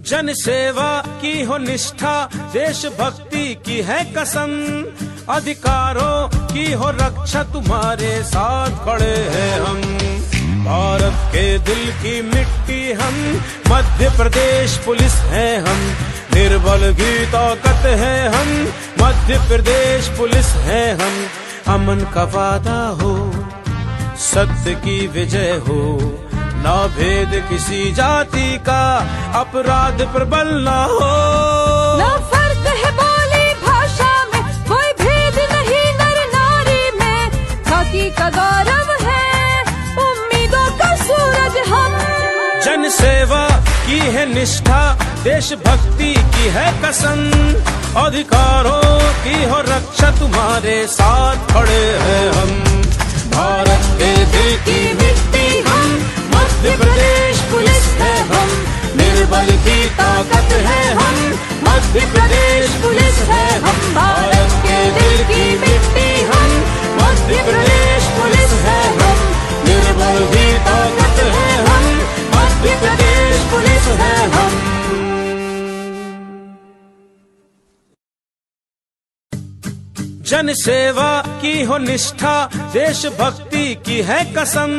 जन सेवा की हो निष्ठा, देशभक्ति की है कसम, अधिकारों की हो रक्षा, तुम्हारे साथ खड़े हैं हम। भारत के दिल की मिट्टी हम, मध्य प्रदेश पुलिस है हम, निर्बल की ताकत है हम, मध्य प्रदेश पुलिस है हम। अमन का वादा हो, सत्य की विजय हो, ना भेद किसी जाति का, अपराध प्रबल ना हो। ना फर्क है बोली भाषा में, कोई भेद नहीं नर नारी में, जाति का गौरव है, उम्मीदों का सूरज हम। जन सेवा की है निष्ठा, देशभक्ति की है कसम, अधिकारों की हो रक्षा, तुम्हारे साथ खड़े हैं हम। भारत के दिल की मिट्टी हम, मध्य प्रदेश पुलिस है हम, निर्बल की ताकत है हम, मध्य प्रदेश पुलिस है हम। भारत के दिल की मिट्टी हम, मध्य प्रदेश पुलिस है हम, निर्बल की ताकत है हम, मध्य प्रदेश पुलिस है हम। जन सेवा की हो निष्ठा, देशभक्ति की है कसम,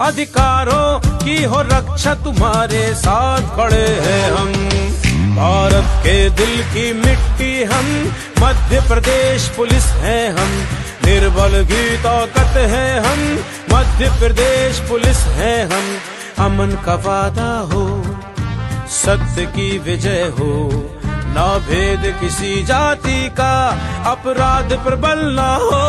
अधिकारों की हो रक्षा, तुम्हारे साथ खड़े हैं हम। भारत के दिल की मिट्टी हम, मध्य प्रदेश पुलिस है हम, निर्बल की ताकत है हम, मध्य प्रदेश पुलिस है हम। अमन का वादा हो, सत्य की विजय हो, ना भेद किसी जाति का, अपराध प्रबल ना हो।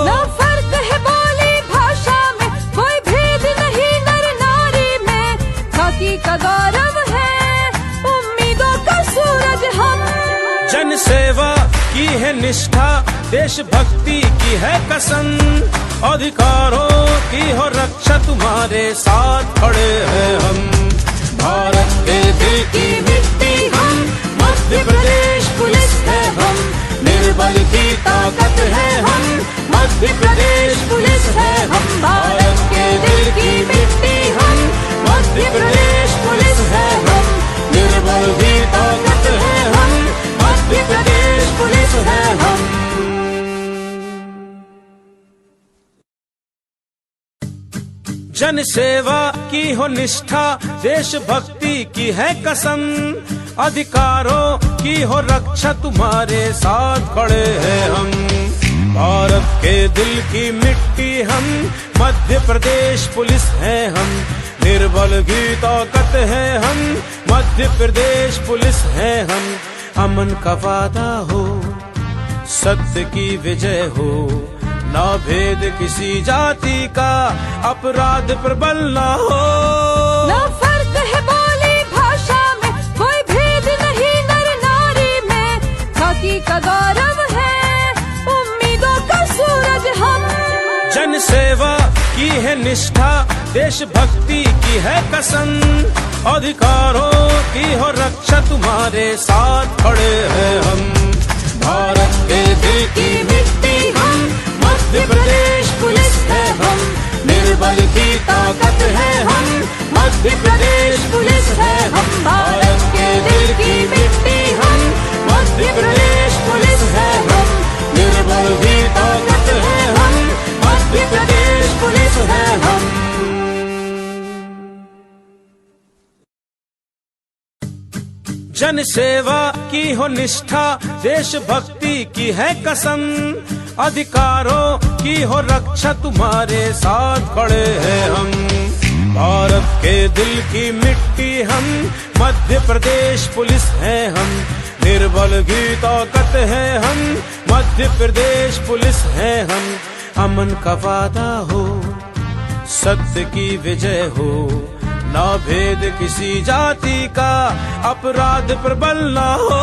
ना फर्क है बोली भाषा में, कोई भेद नहीं नर नारी में, जाति का गौरव है, उम्मीदों का सूरज हम। जन सेवा की है निष्ठा, देशभक्ति की है कसम, अधिकारों की हो रक्षा, तुम्हारे साथ खड़े हैं हम। भारत के दिल की मिट्टी हम, मध्य प्रदेश पुलिस है हम, निर्बल की ताकत है हम, मध्य प्रदेश पुलिस है हम। भारत के दिल की मिट्टी हम, मध्य प्रदेश पुलिस है हम, निर्बल की ताकत है हम, मध्य प्रदेश पुलिस है हम। जन सेवा की हो निष्ठा, देशभक्ति की है कसम, अधिकारों की हो रक्षा, तुम्हारे साथ खड़े हैं हम। भारत के दिल की मिट्टी हम, मध्य प्रदेश पुलिस है हम, निर्बल की ताकत है हम, मध्य प्रदेश पुलिस है हम। अमन का वादा हो, सत्य की विजय हो, ना भेद किसी जाति का, अपराध प्रबल ना हो। ना फर्क है बोली भाषा में, कोई भेद नहीं नर नारी में, जाति का गौरव है, उम्मीदों का सूरज हम। जन सेवा की है निष्ठा, देशभक्ति की है कसम, अधिकारों की हो रक्षा, तुम्हारे साथ खड़े हैं हम। भारत के दिल की मिट्टी हम, मध्य प्रदेश पुलिस है हम, निर्बल की ताकत है हम, मध्य प्रदेश पुलिस है हम। भारत के दिल की मिट्टी हम, मध्य प्रदेश पुलिस है हम, निर्बल की ताकत है हम, मध्य प्रदेश पुलिस है हम। जन सेवा की हो निष्ठा, देशभक्ति की है कसम, अधिकारों की हो रक्षा, तुम्हारे साथ खड़े हैं हम। भारत के दिल की मिट्टी हम, मध्य प्रदेश पुलिस है हम, निर्बल की ताकत है हम, मध्य प्रदेश पुलिस है हम। अमन का वादा हो, सत्य की विजय हो, ना भेद किसी जाति का, अपराध प्रबल ना हो।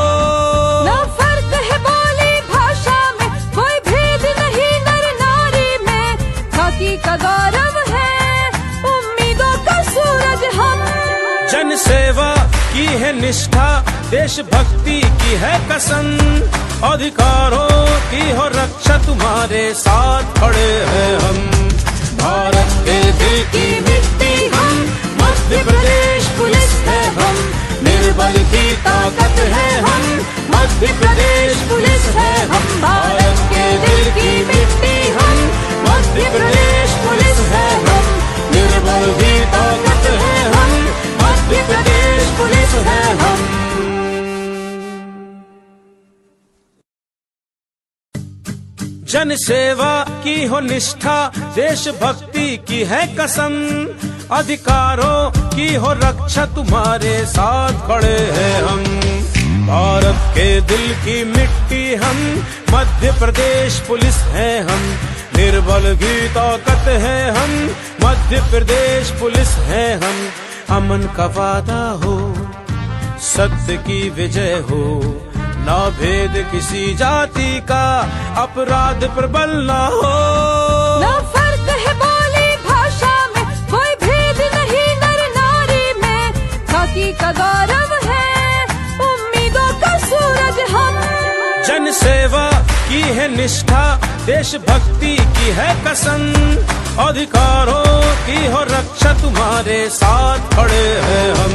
ना फर्क है बोली भाषा में, कोई भेद नहीं नर नारी में, जाति का गौरव है, उम्मीदों का सूरज हम। जन सेवा की है निष्ठा, देशभक्ति की है कसम, अधिकारों की हो रक्षा, तुम्हारे साथ खड़े हैं हम। भारत के दिल की मिट्टी हम, मध्य प्रदेश पुलिस है हम, निर्बल निर्बल की ताकत है हम, मध्य प्रदेश पुलिस है हम, भारत के दिल की मिट्टी हम, मध्य प्रदेश पुलिस है हम, निर्बल की ताकत है हम, मध्य प्रदेश पुलिस है हम। जन सेवा की हो निष्ठा, देशभक्ति की है कसम, अधिकारों की हो रक्षा, तुम्हारे साथ खड़े हैं हम। भारत के दिल की मिट्टी हम, मध्य प्रदेश पुलिस है हम, निर्बल की ताकत है हम, मध्य प्रदेश पुलिस है हम। अमन का वादा हो, सत्य की विजय हो, ना भेद किसी जाति का, अपराध प्रबल ना हो। ना फर्क है बोली भाषा में, कोई भेद नहीं नर नारी में, खाकी का गौरव है, उम्मीदों का सूरज हम। जन सेवा की है निष्ठा, देशभक्ति की है कसम, अधिकारों की हो रक्षा, तुम्हारे साथ खड़े हैं हम।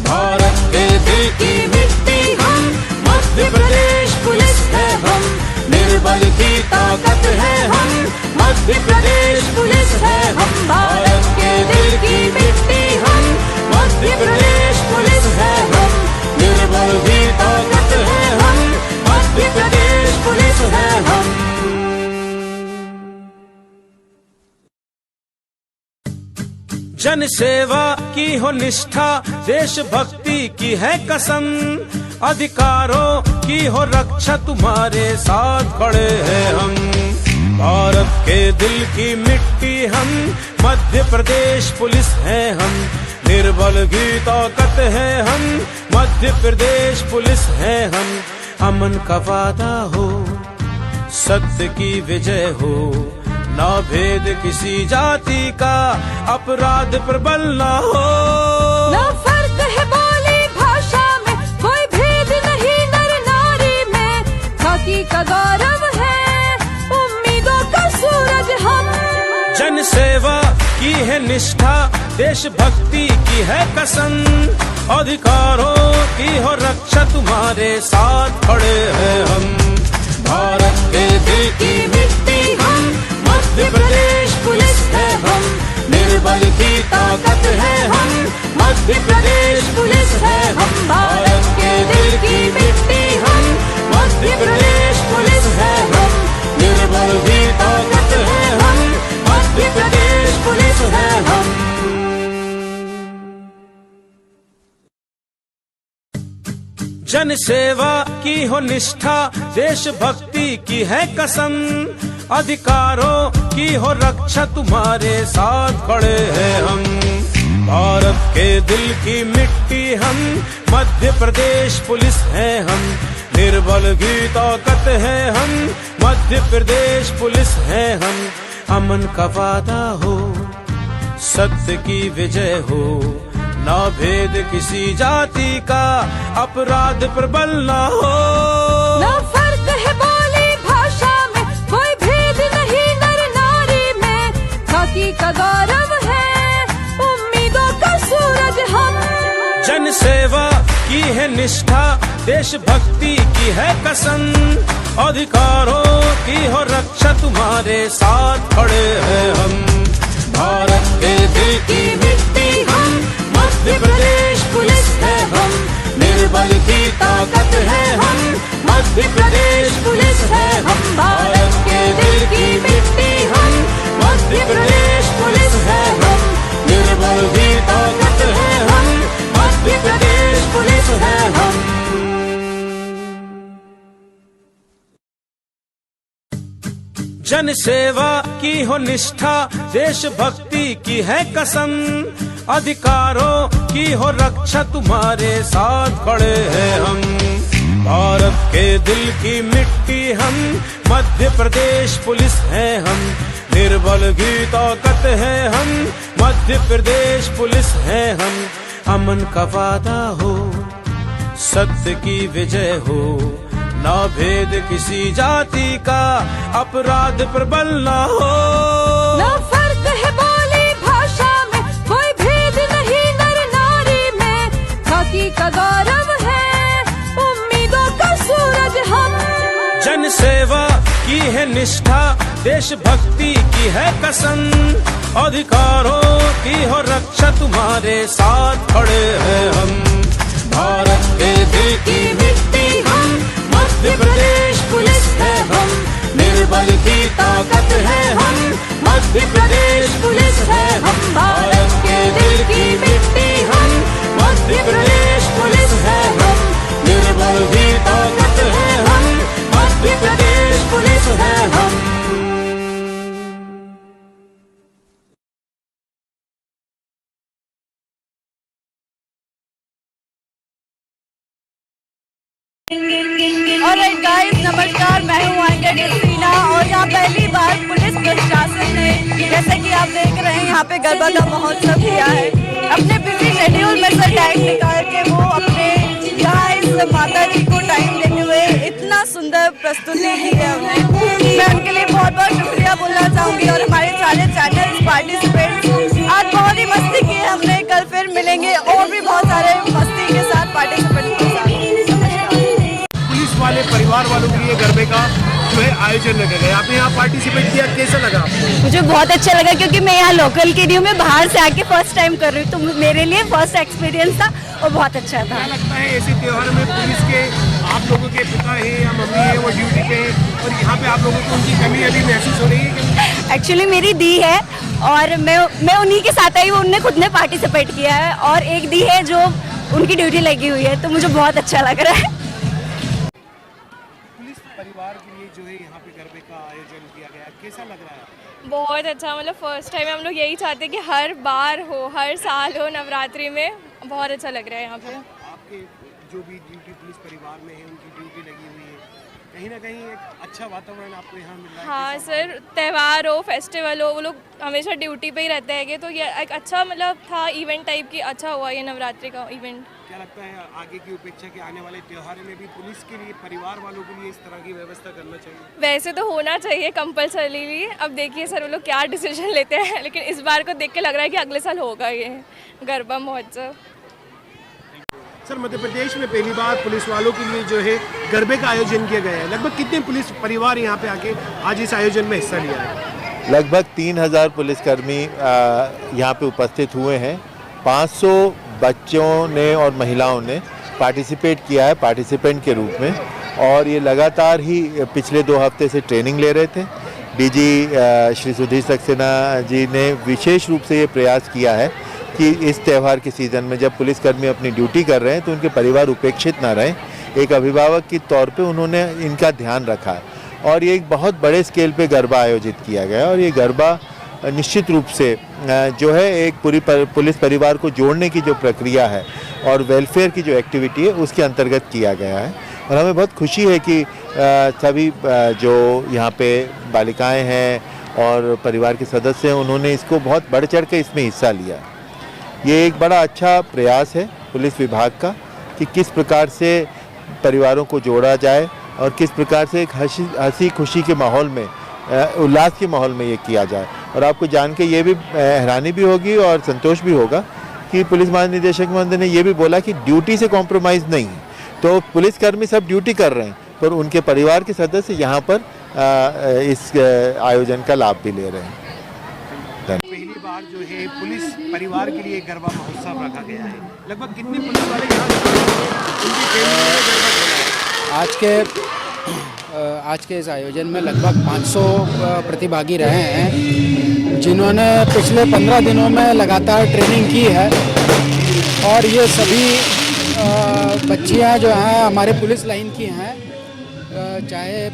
भारत के दिल की मिट्टी हम, मध्य प्रदेश पुलिस है हम, निर्बल की ताकत है हम, मध्य प्रदेश पुलिस है हम। भारत के दिल की मिट्टी हम, मध्य प्रदेश पुलिस है हम, निर्बल की ताकत है हम, मध्य प्रदेश पुलिस है हम। जन सेवा की हो निष्ठा, देशभक्ति की है कसम, अधिकारों की हो रक्षा, तुम्हारे साथ खड़े हैं हम। भारत के दिल की मिट्टी हम, मध्य प्रदेश पुलिस है हम, निर्बल की ताकत है हम, मध्य प्रदेश पुलिस है हम। अमन का वादा हो, सत्य की विजय हो, ना भेद किसी जाति का, अपराध प्रबल ना हो। ना फर्क है बोली भाषा में, कोई भेद नहीं नर नारी में, खाकी का गौरव है, उम्मीदों का सूरज हम। जन सेवा की है निष्ठा, देशभक्ति की है कसम, अधिकारों की हो रक्षा, तुम्हारे साथ खड़े हैं हम। भारत के दिल की मिट्टी हम, मध्य प्रदेश पुलिस है हम, निर्बल की ताकत है हम, मध्य प्रदेश पुलिस है हम। भारत के दिल की मिट्टी हम, मध्य प्रदेश पुलिस है हम, निर्बल की ताकत है हम, मध्य प्रदेश पुलिस है हम। जन सेवा की हो निष्ठा, देशभक्ति की है कसम, अधिकारों की हो रक्षा, तुम्हारे साथ खड़े हैं हम। भारत के दिल की मिट्टी हम, मध्य प्रदेश पुलिस है हम, निर्बल की ताकत है हम, मध्य प्रदेश पुलिस है हम। अमन का वादा हो, सत्य की विजय हो, ना भेद किसी जाति का, अपराध प्रबल ना हो। ना फर्क है बोली भाषा में, कोई भेद नहीं नर नारी में, खाकी का गौरव है, उम्मीदों का सूरज हम। जन सेवा की है निष्ठा, देशभक्ति की है कसम, अधिकारों की हो रक्षा, तुम्हारे साथ खड़े हैं हम। भारत के दिल की मिट्टी हम, मध्य प्रदेश पुलिस है हम, निर्बल की ताकत है हम, मध्य प्रदेश पुलिस है हम। भारत के दिल की मिट्टी हम, मध्य प्रदेश पुलिस है हम, निर्बल की ताकत है हम, मध्य प्रदेश पुलिस है हम। जन सेवा की हो निष्ठा, देशभक्ति की है कसम, अधिकारों की हो रक्षा, तुम्हारे साथ खड़े हैं हम। भारत के दिल की मिट्टी हम, मध्य प्रदेश पुलिस है हम, निर्बल की ताकत है हम, मध्य प्रदेश पुलिस है हम। अमन का वादा हो, सत्य की विजय हो, ना भेद किसी जाति का, अपराध प्रबल ना हो। ना फर्क है बोली भाषा में, कोई भेद नहीं नर नारी में, खाकी का गौरव है, उम्मीदों का सूरज हम। जन सेवा की है निष्ठा, देशभक्ति की है कसम, अधिकारों की हो रक्षा, तुम्हारे साथ खड़े हैं हम। भारत के दिल की मिट्टी हम, मध्य प्रदेश पुलिस है हम, निर्बल की ताकत है हम, मध्य प्रदेश पुलिस है हम। भारत के दिल की मिट्टी हम, मध्य प्रदेश पुलिस है हम, निर्बल की ताकत है हम, मध्य प्रदेश पुलिस है हम। ऑलराइट गाइस, नमस्कार, मैं हूँ एंकर नसीना और यहाँ पहली बार पुलिस प्रशासन ने, जैसे कि आप देख रहे हैं, यहाँ पे गरबा का महोत्सव किया है। अपने बिजी शेड्यूल में से टाइम निकाल के वो अपने यहाँ इस माता जी को टाइम देते हुए इतना सुंदर प्रस्तुति की है उन्हें। मैं उनके लिए बहुत बहुत शुक्रिया बोलना चाहूँगी। और हमारे सारे चैनल पार्टिसिपेंट्स आज बहुत ही मस्ती की है हमने। कल फिर मिलेंगे और भी बहुत सारे मस्ती के साथ पार्टिसिपेंट्स के साथ। वाले परिवार वालों के लिए गरबे का जो है आयोजन लगा गया, आपने यहाँ पार्टिसिपेट किया, कैसा लगा आपको? मुझे बहुत अच्छा लगा क्योंकि मैं यहाँ लोकल की नहीं हूँ, मैं बाहर से आके फर्स्ट टाइम कर रही हूँ, तो मेरे लिए फर्स्ट एक्सपीरियंस था और बहुत अच्छा था। क्या लगता है ऐसे त्योहार में पुलिस के आप लोगों के पिता है या मम्मी है वो ड्यूटी पे है और यहाँ पे आप लोगों को उनकी कमी अभी महसूस हो रही है? एक्चुअली मेरी दी है और मैं उन्हीं के साथ आई, उनने खुद ने पार्टिसिपेट किया है और एक दी है जो उनकी ड्यूटी लगी हुई है, तो मुझे बहुत अच्छा लग रहा है। परिवार के लिए जो है यहाँ पे गरबे का आयोजन किया गया, कैसा लग रहा है? बहुत अच्छा, मतलब फर्स्ट टाइम हम लोग यही चाहते हैं कि हर बार हो, हर साल हो नवरात्रि में। बहुत अच्छा लग रहा है यहाँ पे। आपके जो भी ड्यूटी पुलिस परिवार में है उनकी ड्यूटी लगी हुई है, कहीं ना कहीं एक अच्छा वातावरण आपको यहाँ मिल रहा है? हाँ सर, त्यौहार हो, फेस्टिवल हो, वो लोग हमेशा ड्यूटी पे ही रहते हैं, तो ये एक अच्छा मतलब था इवेंट टाइप की, अच्छा हुआ ये नवरात्रि का इवेंट। क्या लगता है आगे की अपेक्षा के आने वाले त्योहारों में भी पुलिस के लिए, परिवार वालों के लिए इस तरह की व्यवस्था करना चाहिए? वैसे तो होना चाहिए कंपल्सरीली, अब देखिए सर वो लोग क्या डिसीजन लेते हैं, लेकिन इस बार को देख के लग रहा है कि अगले साल होगा ये गरबा महोत्सव। सर, मध्य प्रदेश में पहली बार पुलिस वालों के लिए जो है गरबे का आयोजन किया गया है। लगभग कितने पुलिस परिवार यहाँ पे आके आज इस आयोजन में हिस्सा लिया है? लगभग 3000 पुलिसकर्मी यहाँ पे उपस्थित हुए हैं। 500 बच्चों ने और महिलाओं ने पार्टिसिपेट किया है पार्टिसिपेंट के रूप में, और ये लगातार ही पिछले 2 हफ्ते से ट्रेनिंग ले रहे थे। डीजी श्री सुधीर सक्सेना जी ने विशेष रूप से ये प्रयास किया है कि इस त्यौहार के सीज़न में जब पुलिसकर्मी अपनी ड्यूटी कर रहे हैं तो उनके परिवार उपेक्षित ना रहें। एक अभिभावक के तौर पे उन्होंने इनका ध्यान रखा है और ये एक बहुत बड़े स्केल पे गरबा आयोजित किया गया और ये गरबा निश्चित रूप से जो है एक पूरी पुलिस परिवार को जोड़ने की जो प्रक्रिया है और वेलफेयर की जो एक्टिविटी है उसके अंतर्गत किया गया है। और हमें बहुत खुशी है कि सभी जो यहाँ पे बालिकाएं हैं और परिवार के सदस्य हैं उन्होंने इसको बहुत बढ़ चढ़ के इसमें हिस्सा लिया। ये एक बड़ा अच्छा प्रयास है पुलिस विभाग का कि किस प्रकार से परिवारों को जोड़ा जाए और किस प्रकार से एक हंसी खुशी के माहौल में, उल्लास के माहौल में ये किया जाए। और आपको जान के ये भी हैरानी भी होगी और संतोष भी होगा कि पुलिस महानिदेशक महोदय ने ये भी बोला कि ड्यूटी से कॉम्प्रोमाइज़ नहीं, तो पुलिसकर्मी सब ड्यूटी कर रहे हैं पर उनके परिवार के सदस्य यहाँ पर इस आयोजन का लाभ भी ले रहे हैं। पहली बार जो है पुलिस परिवार के लिए गरबा महोत्सव रखा गया है। लगभग कितने पुलिस वाले यहाँ उनकी फैमिली में गरबा खेला है? आज के इस आयोजन में लगभग 500 प्रतिभागी रहे हैं जिन्होंने पिछले 15 दिनों में लगातार ट्रेनिंग की है और ये सभी बच्चियां जो हैं हमारे पुलिस लाइन की हैं, चाहे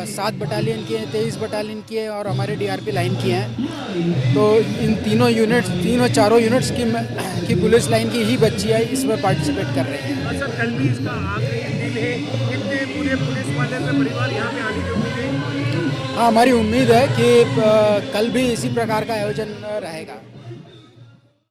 7 बटालियन की हैं, 23 बटालियन की है और हमारे डीआरपी लाइन की हैं। तो इन तीनों चारों यूनिट्स की पुलिस लाइन की ही बच्चियाँ इसमें पार्टिसिपेट कर रही हैं। सर, कल भी इसका आखिरी दिन है, कितने पूरे पुलिस वाले से परिवार यहाँ पे आने की उम्मीद है? हाँ, हमारी उम्मीद है कि कल भी इसी प्रकार का आयोजन रहेगा।